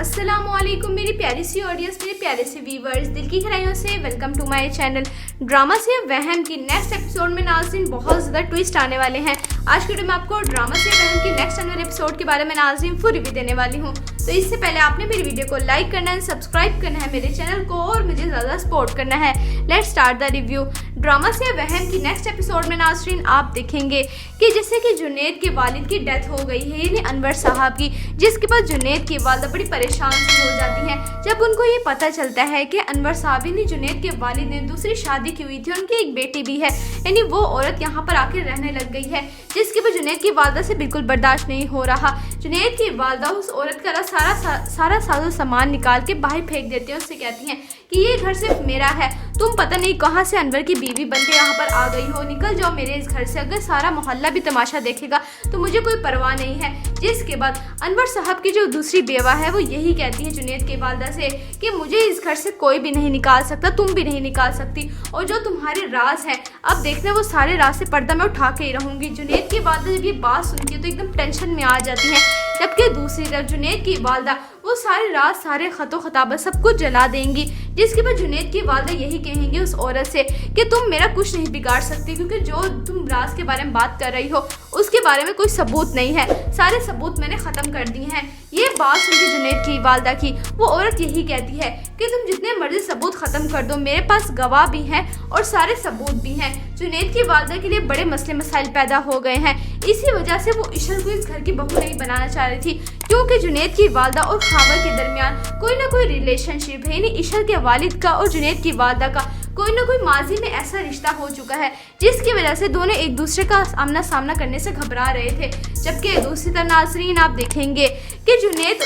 अस्सलाम वालेकुम मेरी प्यारी सी ऑडियंस, मेरे प्यारे से व्यूवर्स, दिल की गहराइयों से welcome to my channel. Drama से वहम की नेक्स्ट एपिसोड में नाज़रीन बहुत ज़्यादा ट्विस्ट आने वाले हैं। आज के वीडियो में आपको ड्रामा से वहम की नेक्स्ट आने वाले एपिसोड के बारे में नाज़रीन फुल रिव्यू देने वाली हूँ। तो इससे पहले आपने मेरी वीडियो को लाइक करना है, सब्सक्राइब करना है मेरे चैनल को और मुझे ज़्यादा सपोर्ट करना है। Let's start the review. Drama से वहम की नेक्स्ट एपिसोड में नाज़रीन आप देखेंगे कि जैसे कि जुनैद के वालिद की डेथ हो गई है, यानी अनवर साहब की, जिसके बाद जुनैद की वालिदा बड़ी परेशान हो जाती हैं जब उनको ये पता चलता है कि अनवर साहब यानी जुनैद के वालिद ने दूसरी शादी की हुई थी, उनकी एक बेटी भी है, यानी वो औरत यहाँ पर आकर रहने लग गई है, जिसके बाद जुनैद की वालिदा से बिल्कुल बर्दाश्त नहीं हो रहा। जुनैद की वालिदा उस औरत का सारा साजो सामान निकाल के बाहर फेंक देती है। उससे कहती हैं कि ये घर सिर्फ मेरा है, तुम पता नहीं कहाँ से अनवर की बीवी बन के यहाँ पर आ गई हो, निकल जाओ मेरे इस घर से, अगर सारा मोहल्ला भी तमाशा देखेगा तो मुझे कोई परवाह नहीं है। जिसके बाद अनवर साहब की जो दूसरी बेवा है वो यही कहती है जुनैद की वालिदा से कि मुझे इस घर से कोई भी नहीं निकाल सकता, तुम भी नहीं निकाल सकती, और जो तुम्हारे राज हैं अब देखना वो सारे राज से पर्दा मैं उठा के ही रहूंगी। जुनैद की वालिदा जब ये बात सुनती है तो एकदम टेंशन में आ जाती है, जबकि दूसरी तरफ जुनैद की वालिदा वो सारे राज, सारे खतो खताबत सब कुछ जला देंगी। जिसके बाद जुनैद की वालिदा यही कहेंगी उस औरत से कि तुम मेरा कुछ नहीं बिगाड़ सकती, क्योंकि जो तुम राज के बारे में बात कर रही हो उसके बारे में कोई सबूत नहीं है, सारे सबूत मैंने ख़त्म कर दिए हैं। ये बात सुनती जुनैद की वालिदा की वो औरत यही कहती है कि तुम जितने मर्जी सबूत ख़त्म कर दो, मेरे पास गवाह भी हैं और सारे सबूत भी हैं। जुनैद की वालिदा के लिए बड़े मसले मसाइल पैदा हो गए हैं, इसी वजह से वो इशल को इस घर की बहू नहीं बनाना चाह रही थी, क्योंकि जुनैद की वालिदा और खावर के दरमियान कोई ना कोई रिलेशनशिप है, यानी इशल के वालिद का और जुनैद की वालिदा का कोई ना कोई माजी में ऐसा रिश्ता हो चुका है, जिसकी वजह से दोनों एक दूसरे का आमना सामना करने से घबरा रहे थे। जबकि दूसरी तरफ नाज़रीन आप देखेंगे कि जुनैद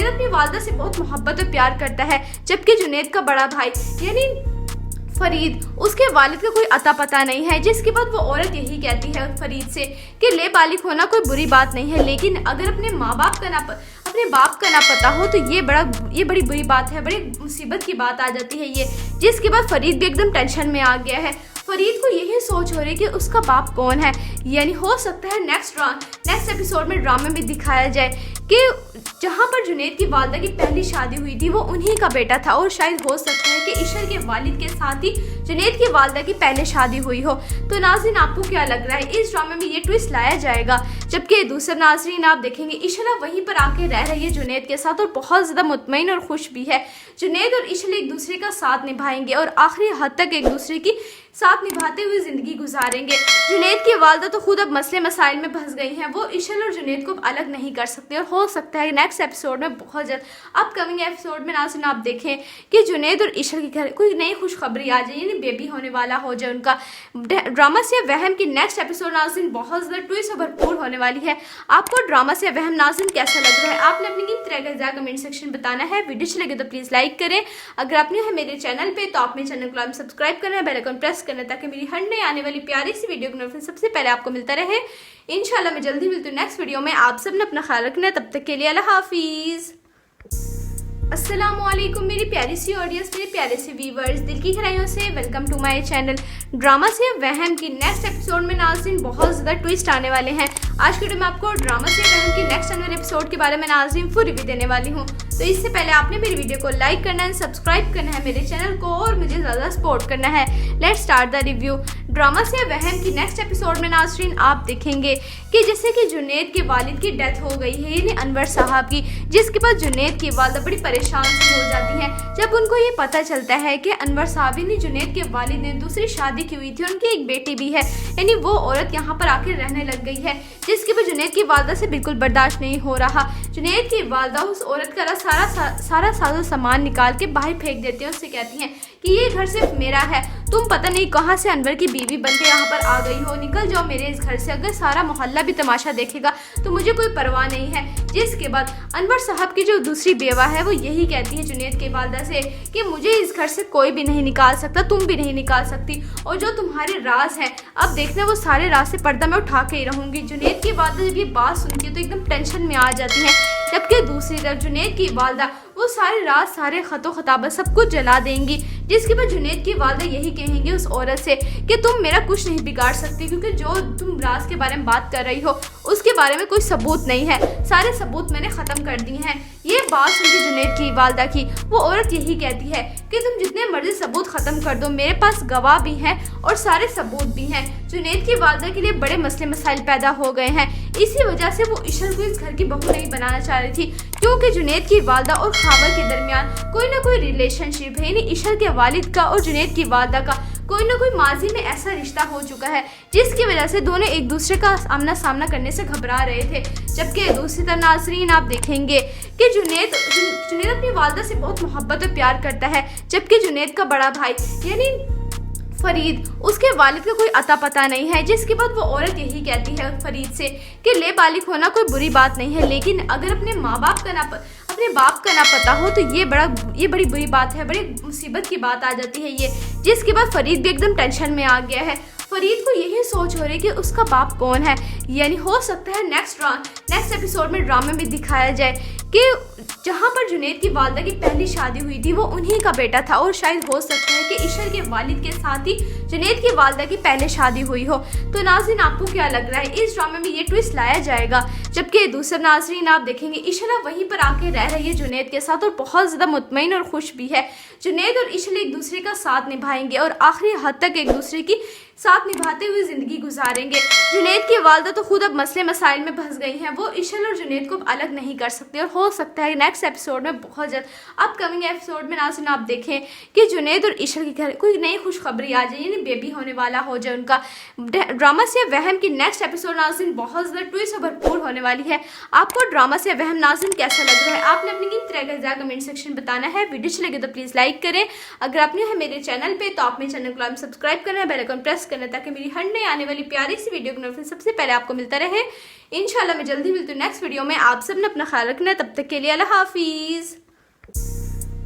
अपनी वालिदा से बहुत मोहब्बत और प्यार करता है, जबकि जुनैद का बड़ा भाई यानी फरीद, उसके वालिद का कोई अता पता नहीं है। जिसके बाद वो औरत यही कहती है फरीद से कि ले बालिग होना कोई बुरी बात नहीं है, लेकिन अगर अपने बाप का ना पता हो तो ये बड़ी बुरी बात है, बड़ी मुसीबत की बात आ जाती है ये। जिसके बाद फरीद भी एकदम टेंशन में आ गया है। फरीद को यही सोच हो रही है कि उसका बाप कौन है, यानी हो सकता है नेक्स्ट एपिसोड में ड्रामे में दिखाया जाए कि जहाँ पर जुनैद की वालिदा की पहली शादी हुई थी वो उन्हीं का बेटा था, और शायद हो सकता है कि इशल के वालिद के साथ ही जुनैद की वालिदा की पहले शादी हुई हो। तो नाज़रीन आपको क्या लग रहा है, इस ड्रामे में ये ट्विस्ट लाया जाएगा? जबकि दूसरे नाज़रीन आप देखेंगे इशल वहीं पर आके रह रही है जुनैद के साथ और बहुत ज़्यादा मुतमईन और खुश भी है। जुनैद और इशल एक दूसरे का साथ निभाएंगे और आखिरी हद तक एक दूसरे की साथ निभाते हुए ज़िंदगी गुजारेंगे। जुनैद की वालिदा तो खुद अब मसले मसाइल में फंस गई हैं, वो इशल और जुनैद को अलग नहीं कर सकते, और हो सकता है नेक्स्ट एपिसोड में बहुत जल्द अपकमिंग एपिसोड में नाज़रीन आप देखें कि जुनैद और इशल के घर कोई नई खुशखबरी आ जाए, यानी बेबी होने वाला हो जाए उनका। ड्रामा से वहम की नेक्स्ट एपिसोड नाज़रीन बहुत ज़्यादा ट्विस्ट और भरपूर होने वाली है। आपको ड्रामा से वहम नाज़रीन कैसा लग रहा है, आपने अपनी कीमती राय कमेंट सेक्शन बताना है। वीडियो अच्छी लगे तो प्लीज़ लाइक करें, अगर आपने है मेरे चैनल पे तो आप मेरे चैनल को सब्सक्राइब करना है, बेल आइकन प्रेस करना है, ताकि मेरी हर नई आने वाली प्यारी सी वीडियो की नोटिफिकेशन सबसे पहले आपको मिलता रहे। इंशाल्लाह मैं जल्दी मिलती हूँ नेक्स्ट वीडियो में। आप सब ने अपना ख्याल रखना है, तब तक के लिए अल्लाह हाफिज़। अस्सलाम वालेकुम मेरी प्यारी सी ऑडियंस, मेरे प्यारे से व्यूवर्स, दिल की गहराइयों से welcome to my channel. Drama से वहम की नेक्स्ट एपिसोड में नाज़रीन बहुत ज़्यादा ट्विस्ट आने वाले हैं। आज के वीडियो में आपको ड्रामा से वहम की नेक्स्ट आने वाले एपिसोड के बारे में नाज़रीन फुल रिव्यू देने वाली हूँ। तो इससे पहले आपने मेरी वीडियो को लाइक करना है, सब्सक्राइब करना है मेरे चैनल को और मुझे ज़्यादा सपोर्ट करना है। Let's start the review. Drama से वहम की नेक्स्ट एपिसोड में नाज़रीन आप देखेंगे कि जैसे कि जुनैद के वालिद की डेथ हो गई है, यानी अनवर साहब की, जिसके बाद जुनैद की वालिदा बड़ी परेशान हो जाती हैं जब उनको ये पता चलता है कि अनवर साहब यानी जुनैद के वालिद ने दूसरी शादी की हुई थी, उनकी एक बेटी भी है, यानी वो औरत यहाँ पर आकर रहने लग गई है, जिसके बाद जुनैद की वालिदा से बिल्कुल बर्दाश्त नहीं हो रहा। जुनैद की वालिदा उस औरत का सारा साजो सामान निकाल के बाहर फेंक देती है। उससे कहती हैं कि ये घर सिर्फ मेरा है, तुम पता नहीं कहाँ से अनवर की बीवी बन के यहाँ पर आ गई हो, निकल जाओ मेरे इस घर से, अगर सारा मोहल्ला भी तमाशा देखेगा तो मुझे कोई परवाह नहीं है। जिसके बाद अनवर साहब की जो दूसरी बेवा है वो यही कहती है जुनैद की वालिदा से कि मुझे इस घर से कोई भी नहीं निकाल सकता, तुम भी नहीं निकाल सकती, और जो तुम्हारे राज हैं अब देखना वो सारे राज से पर्दा मैं उठा के ही रहूंगी। जुनैद की वालिदा जब ये बात सुनती है तो एकदम टेंशन में आ जाती है, जबकि दूसरी तरफ जुनैद की वालिदा वो सारे राज, सारे खतो खताबत सब कुछ जला देंगी। जिसके बाद जुनैद की वालिदा यही कहेंगी उस औरत से कि तुम मेरा कुछ नहीं बिगाड़ सकती, क्योंकि जो तुम राज के बारे में बात कर रही हो उसके बारे में कोई सबूत नहीं है, सारे सबूत मैंने ख़त्म कर दिए हैं। ये बात सुन के जुनैद की वालदा की वो औरत यही कहती है कि तुम जितने मर्जी सबूत खत्म कर दो, मेरे पास गवाह भी हैं और सारे सबूत भी हैं। जुनैद की वालदा के लिए बड़े मसले मसाइल पैदा हो गए हैं। इसी वजह से वो इशल को इस घर की बहू नहीं बनाना चाह रही थी, क्योंकि जुनैद की वालदा और खावर के दरमियान कोई ना कोई रिलेशनशिप है, यानी इशल के वालिद का और जुनैद की वालदा का कोई ना कोई माजी में ऐसा रिश्ता हो चुका है जिसकी वजह से दोनों एक दूसरे का आमना सामना करने से घबरा रहे थे। जबकि दूसरी तरफ नाज़रीन आप देखेंगे कि जुनैद अपनी वालदा से बहुत मोहब्बत और प्यार करता है, जबकि जुनैद का बड़ा भाई यानी फरीद, उसके वालिद का कोई अता पता नहीं है। जिसके बाद वो औरत यही कहती है फरीद से कि ले बालिग होना कोई बुरी बात नहीं है, लेकिन अगर अपने बाप का ना पता हो तो ये बड़ी बुरी बात है, बड़ी मुसीबत की बात आ जाती है ये। जिसके बाद फरीद भी एकदम टेंशन में आ गया है। फरीद को यही सोच हो रही कि उसका बाप कौन है, यानी हो सकता है नेक्स्ट एपिसोड में ड्रामे में दिखाया जाए कि जहाँ पर जुनैद की वालदा की पहली शादी हुई थी वो उन्हीं का बेटा था, और शायद हो सकता है कि इशल के वालिद के साथ ही जुनैद की वालदा की पहले शादी हुई हो। तो नाज़रीन आपको क्या लग रहा है, इस ड्रामे में ये ट्विस्ट लाया जाएगा? जबकि दूसरा नाज़रीन आप देखेंगे इशल वहीं पर आके रह रही है जुनैद के साथ और बहुत ज़्यादा मुतमईन और खुश भी है। जुनैद और इशल एक दूसरे का साथ निभाएंगे और आखिरी हद तक एक दूसरे की साथ निभाते हुए ज़िंदगी गुजारेंगे। जुनैद की वालदा तो खुद अब मसले मसाइल में फंस गई हैं, वो इशल और जुनैद को अलग नहीं कर सकते, और हो सकता है नेक्स्ट एपिसोड में बहुत जल्द अपकमिंग एपिसोड में नाज़रीन आप देखें कि जुनैद और इशल के घर कोई नई खुशखबरी आ जाए, यानी बेबी होने वाला हो जाए उनका। ड्रामा से वहम की नेक्स्ट एपिसोड नाज़रीन बहुत ज़्यादा ट्विस्ट और भरपूर होने वाली है। आपको ड्रामा से वहम नाज़रीन कैसा लग रहा है, आपने अपनी कीमती राय कमेंट सेक्शन में बताना है। वीडियो अच्छी लगे तो प्लीज़ लाइक करें। अगर आप न्यू है मेरे चैनल पे तो आप मेरे चैनल को सब्सक्राइब करना है, बेल आइकन प्रेस करना, ताकि मेरी हर नई आने वाली प्यारी सी वीडियो का नोटिफिकेशन सबसे पहले आपको मिलता रहे। इंशाल्लाह मैं जल्दी मिलती हूँ नेक्स्ट वीडियो में। आप सब ने अपना ख्याल रखना है, तब तक के लिए अल्लाह हाफिज़।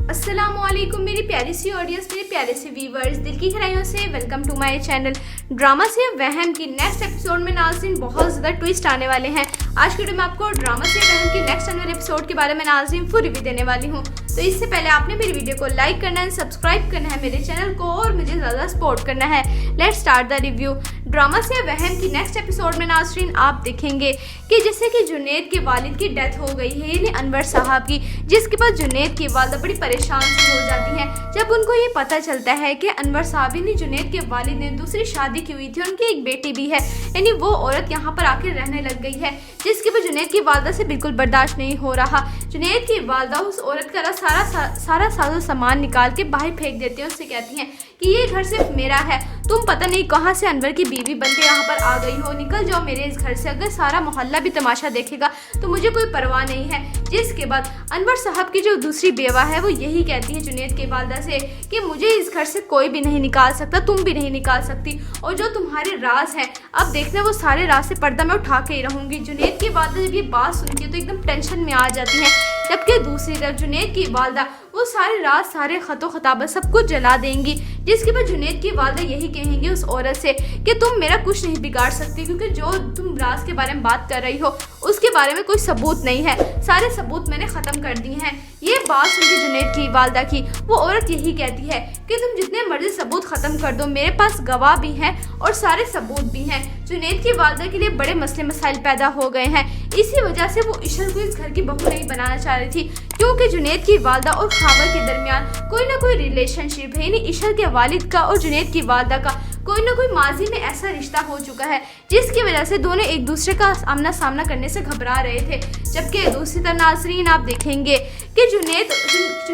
अस्सलामुअलैकुम मेरी प्यारी सी ऑडियंस, मेरे प्यारे से व्यूवर्स, दिल की गहराइयों से welcome to my channel. Drama से वहम की नेक्स्ट एपिसोड में नाज़रीन बहुत ज़्यादा ट्विस्ट आने वाले हैं। आज के वीडियो में आपको ड्रामा से वहम की नेक्स्ट आने वाले एपिसोड के बारे में नाज़रीन फुल रिव्यू देने वाली हूँ। तो इससे पहले आपने मेरी वीडियो को लाइक करना है, सब्सक्राइब करना है मेरे चैनल को और मुझे ज़्यादा सपोर्ट करना है। Let's start the review. Drama से वहम की नेक्स्ट एपिसोड में नाज़रीन आप देखेंगे कि जैसे कि जुनैद के वालिद की डेथ हो गई है, यानी अनवर साहब की, जिसके बाद जुनैद की वालदा बड़ी परेशान हो जाती हैं जब उनको ये पता चलता है कि अनवर साहब यानी जुनैद के वालिद ने दूसरी शादी की हुई थी, उनकी एक बेटी भी है, यानी वो औरत यहाँ पर आकर रहने लग गई है। जिसके बाद जुनैद की वालदा से बिल्कुल बर्दाश्त नहीं हो रहा। जुनैद की वालदा उस औरत का सारा साजो सामान निकाल के बाहर फेंक देती है। उससे कहती हैं कि ये घर सिर्फ मेरा है, तुम पता नहीं कहाँ से अनवर की बीवी बन के यहाँ पर आ गई हो, निकल जाओ मेरे इस घर से, अगर सारा मोहल्ला भी तमाशा देखेगा तो मुझे कोई परवाह नहीं है। जिसके बाद अनवर साहब की जो दूसरी बेवा है वो यही कहती है जुनैद के वालदा से कि मुझे इस घर से कोई भी नहीं निकाल सकता, तुम भी नहीं निकाल सकती, और जो तुम्हारे राज हैं अब देखना वो सारे राज से पर्दा मैं उठा के ही रहूँगी। जुनैद की वालदा जब ये बात सुनती है तो एकदम टेंशन में आ जाती है, जबकि दूसरी तरफ जुनैद की वालदा वो सारे राज, सारे खतो खताबत सब कुछ जला देंगी। जिसके बाद जुनैद की वालदा यही कहेंगी उस औरत से कि तुम मेरा कुछ नहीं बिगाड़ सकती, क्योंकि जो तुम राज के बारे में बात कर रही हो उसके बारे में कोई सबूत नहीं है, सारे सबूत मैंने ख़त्म कर दिए हैं। ये बात सुनकर जुनैद की वालदा की वो औरत यही कहती है कि तुम जितने मर्जी सबूत ख़त्म कर दो, मेरे पास गवाह भी हैं और सारे सबूत भी हैं। जुनैद की वालदा के लिए बड़े मसले मसाइल पैदा हो गए हैं। इसी वजह से वो इशल को इस घर की बहू नहीं बनाना चाह रही थी, क्योंकि जुनैद की वालदा और खावर के दरमियान कोई ना कोई रिलेशनशिप है, यानी इशल के वालिद का और जुनैद की वालदा का कोई ना कोई माजी में ऐसा रिश्ता हो चुका है जिसकी वजह से दोनों एक दूसरे का आमना सामना करने से घबरा रहे थे। जबकि दूसरी तरफ नाज़रीन आप देखेंगे कि जुनैद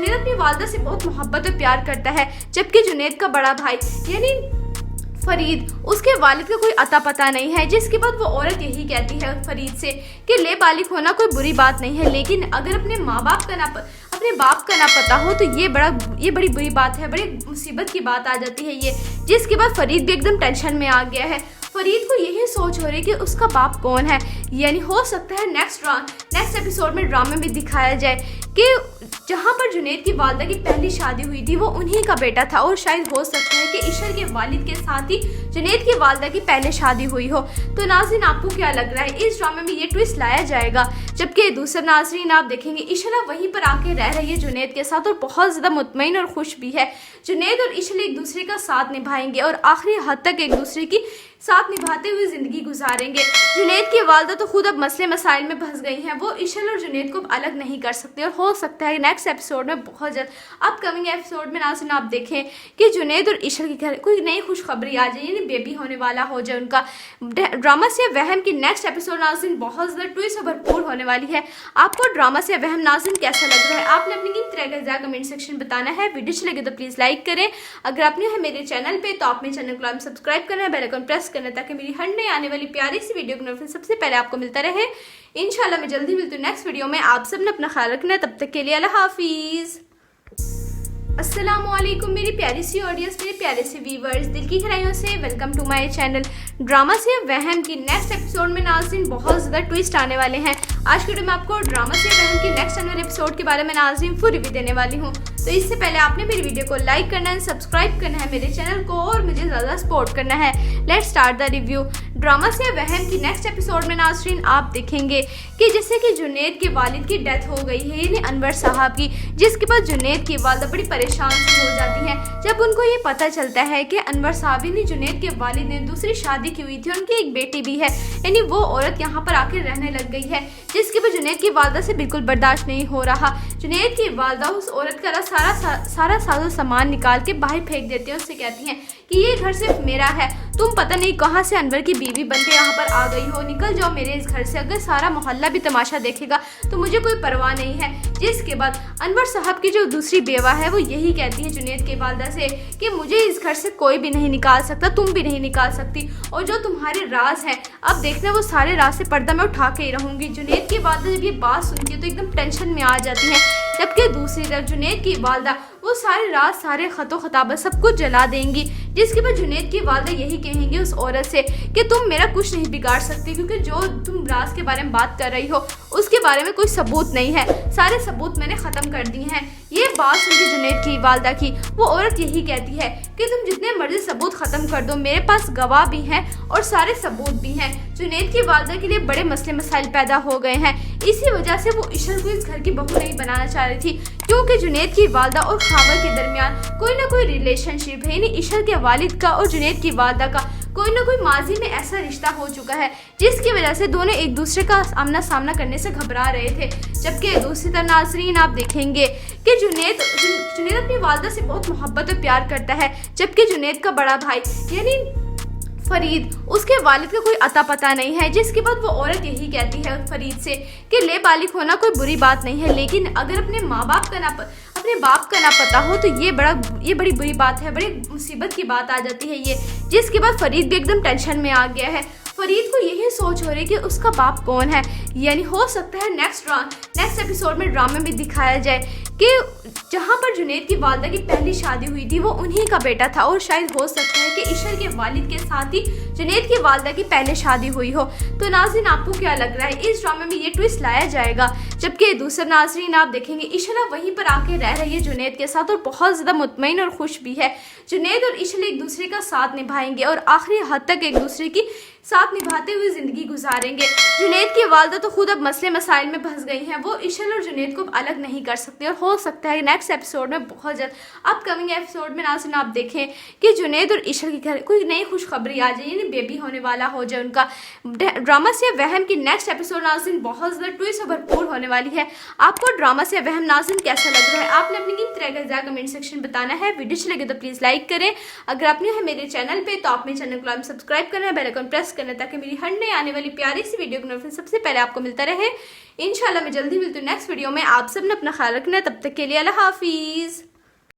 अपनी वालदा से बहुत मोहब्बत और प्यार करता है, जबकि जुनैद का बड़ा भाई यानी फरीद, उसके वालिद का कोई अता पता नहीं है। जिसके बाद वो औरत यही कहती है फरीद से कि ले बालिग होना कोई बुरी बात नहीं है, लेकिन अगर अपने बाप का ना पता हो तो ये बड़ी बुरी बात है, बड़ी मुसीबत की बात आ जाती है ये। जिसके बाद फरीद भी एकदम टेंशन में आ गया है। फरीद को यही सोच हो रही कि उसका बाप कौन है, यानी हो सकता है नेक्स्ट एपिसोड में ड्रामे में दिखाया जाए कि जहां पर जुनैद की वालदा की पहली शादी हुई थी वो उन्हीं का बेटा था और शायद हो सकता है कि इशर के वालिद के साथ ही जुनैद की वालदा की पहले शादी हुई हो। तो नाज़रीन आपको क्या लग रहा है इस ड्रामे में ये ट्विस्ट लाया जाएगा? जबकि दूसरा नाज़रीन आप देखेंगे इशर वहीं पर आके रह रही है जुनैद के साथ और बहुत ज़्यादा मुतमईन और खुश भी है। जुनैद और इशर एक दूसरे का साथ निभाएंगे और आखिरी हद तक एक दूसरे की साथ निभाते हुए ज़िंदगी गुजारेंगे। जुनैद की वालदा तो खुद अब मसले मसाइल में फंस गई हैं, वो इशर और जुनैद को अलग नहीं कर सकते और हो सकता है नेक्स्ट एपिसोड में बहुत जल्द अपकमिंग एपिसोड में नाज़रीन आप देखें कि जुनैद और इशर के घर कोई नई खुशखबरी आ जाए, यानी बेबी होने वाला हो जाए उनका। ड्रामा से वहम की नेक्स्ट एपिसोड नाज़रीन बहुत ज़्यादा ट्विस्ट और भरपूर होने वाली है। आपको ड्रामा से वहम नाज़रीन कैसा लग रहा है? आपने अपनी किन तरह का कमेंट सेक्शन बताना है। वीडियो अच्छी लगे तो प्लीज़ लाइक करें। अगर आपने है मेरे चैनल पे तो आप मेरे चैनल को सब्सक्राइब करना है, बेल आइकन प्रेस करना ताकि मेरी हर नई आने वाली प्यारी सी वीडियो की नोटिफिकेशन सबसे पहले आपको मिलता रहे। इंशाल्लाह मैं जल्दी मिलती हूँ नेक्स्ट वीडियो में। आप सब ने अपना ख्याल रखना है, तब तक के लिए अल्लाह हाफिज़। अस्सलामुअलैकुम मेरी प्यारी सी ऑडियंस, मेरे प्यारे से व्यूवर्स, दिल की गहराइयों से welcome to my channel drama से वहम की नेक्स्ट एपिसोड में नाज़रीन बहुत ज़्यादा ट्विस्ट आने वाले हैं। आज के वीडियो में आपको ड्रामा से वहम की नेक्स्ट आने वाले एपिसोड के बारे में नाज़रीन फुल रिव्यू देने वाली हूँ। तो इससे पहले आपने मेरी वीडियो को लाइक करना है, सब्सक्राइब करना है मेरे चैनल को और मुझे ज़्यादा सपोर्ट करना है। Let's start the review. Drama से वहम की नेक्स्ट एपिसोड में नाज़रीन आप देखेंगे कि जैसे कि जुनैद के वालिद की डेथ हो गई है, यानी अनवर साहब की, जिसके बाद जुनैद की वालदा बड़ी परेशान हो जाती हैं जब उनको ये पता चलता है कि अनवर साहब यानी जुनैद के वालिद ने दूसरी शादी की हुई थी और उनकी एक बेटी भी है, यानी वो औरत यहाँ पर आकर रहने लग गई है, जिसके बाद जुनैद की वालदा से बिल्कुल बर्दाश्त नहीं हो रहा। जुनैद की वालदा उस औरत का सारा साजो सामान निकाल के बाहर फेंक देती है। उससे कहती हैं कि ये घर सिर्फ मेरा है, तुम पता नहीं कहाँ से अनवर की बीवी बनके यहाँ पर आ गई हो, निकल जाओ मेरे इस घर से, अगर सारा मोहल्ला भी तमाशा देखेगा तो मुझे कोई परवाह नहीं है। जिसके बाद अनवर साहब की जो दूसरी बेवा है वो यही कहती है जुनैद के वालदा से कि मुझे इस घर से कोई भी नहीं निकाल सकता, तुम भी नहीं निकाल सकती, और जो तुम्हारे राज हैं अब देखना वो सारे राज से पर्दा मैं उठा के ही रहूँगी। जुनैद की वालदा जब ये बात सुनती है तो एकदम टेंशन में आ जाती है, जबकि दूसरी तरफ जुनैद की वालदा वो सारे राज सारे खतो खताबत सब कुछ जला देंगी। जिसके बाद जुनैद की वालदा यही कहेंगी उस औरत से कि तुम मेरा कुछ नहीं बिगाड़ सकती, क्योंकि जो तुम राज के बारे में बात कर रही हो उसके बारे में कोई सबूत नहीं है, सारे सबूत मैंने ख़त्म कर दिए हैं। ये बात सुनती जुनैद की वालदा की वो औरत यही कहती है कि तुम जितने मर्जी सबूत ख़त्म कर दो, मेरे पास गवाह भी हैं और सारे सबूत भी हैं। जुनैद की वालदा के लिए बड़े मसले मसाइल पैदा हो गए हैं, इसी वजह से वो इशर को इस घर की बहू नहीं बनाना चाह रही थी, क्योंकि जुनैद की वालदा और खावर के दरमियान कोई ना कोई रिलेशनशिप है, यानी इशर के वालिद का और जुनैद की वालदा का कोई ना कोई माजी में ऐसा रिश्ता हो चुका है, जिसकी वजह से दोनों एक दूसरे का आमना सामना करने से घबरा रहे थे। जबकि दूसरी तरफ नाज़रीन आप देखेंगे कि जुनैद अपनी वालदा से बहुत मोहब्बत और प्यार करता है, जबकि जुनैद का बड़ा भाई यानी फरीद, उसके वालिद का कोई अता पता नहीं है। जिसके बाद वो औरत यही कहती है फरीद से कि ले बालिग होना कोई बुरी बात नहीं है, लेकिन अगर अपने बाप का ना पता हो तो ये बड़ी बुरी बात है, बड़ी मुसीबत की बात आ जाती है ये। जिसके बाद फरीद भी एकदम टेंशन में आ गया है। फरीद को यही सोच हो रही है कि उसका बाप कौन है, यानी हो सकता है नेक्स्ट एपिसोड में ड्रामे में दिखाया जाए कि जहाँ पर जुनैद की वालदा की पहली शादी हुई थी वो उन्हीं का बेटा था और शायद हो सकता है कि इशर के वालिद के साथ ही जुनैद की वालदा की पहले शादी हुई हो। तो नाज़रीन आपको क्या लग रहा है इस ड्रामे में ये ट्विस्ट लाया जाएगा? जबकि दूसरा नाज़रीन आप देखेंगे इशर वहीं पर आके रह रही है जुनैद के साथ और बहुत ज़्यादा मुतमईन और खुश भी है। जुनैद और इशर एक दूसरे का साथ निभाएंगे और आखिरी हद तक एक दूसरे की साथ निभाते हुए ज़िंदगी गुजारेंगे। जुनैद की वालदा तो खुद अब मसले मसाइल में फंस गई हैं, वो इशर और जुनैद को अलग नहीं कर सकते और हो सकता है नेक्स्ट एपिसोड में बहुत जल्द अपकमिंग एपिसोड में नाज़रीन आप देखें कि जुनैद और इशर के घर कोई नई खुशखबरी आ जाए, यानी बेबी होने वाला हो जाए उनका। ड्रामा से वहम की नेक्स्ट एपिसोड नाज़रीन बहुत ज़्यादा ट्विस्ट और भरपूर होने वाली है। आपको ड्रामा से वहम नाज़रीन कैसा लग रहा है? आपने अपनी किन तरह का कमेंट सेक्शन बताना है। वीडियो अच्छी लगे तो प्लीज़ लाइक करें। अगर आपने है मेरे चैनल पे तो आप मेरे चैनल को सब्सक्राइब करना है, बेल आइकन प्रेस करना ताकि मेरी हर नई आने वाली प्यारी सी वीडियो की नोटिफिकेशन सबसे पहले आपको मिलता रहे। इंशाल्लाह मैं जल्दी मिलती हूँ नेक्स्ट वीडियो में। आप सब ने अपना ख्याल रखना है, तब तक के लिए अल्लाह हाफिज़।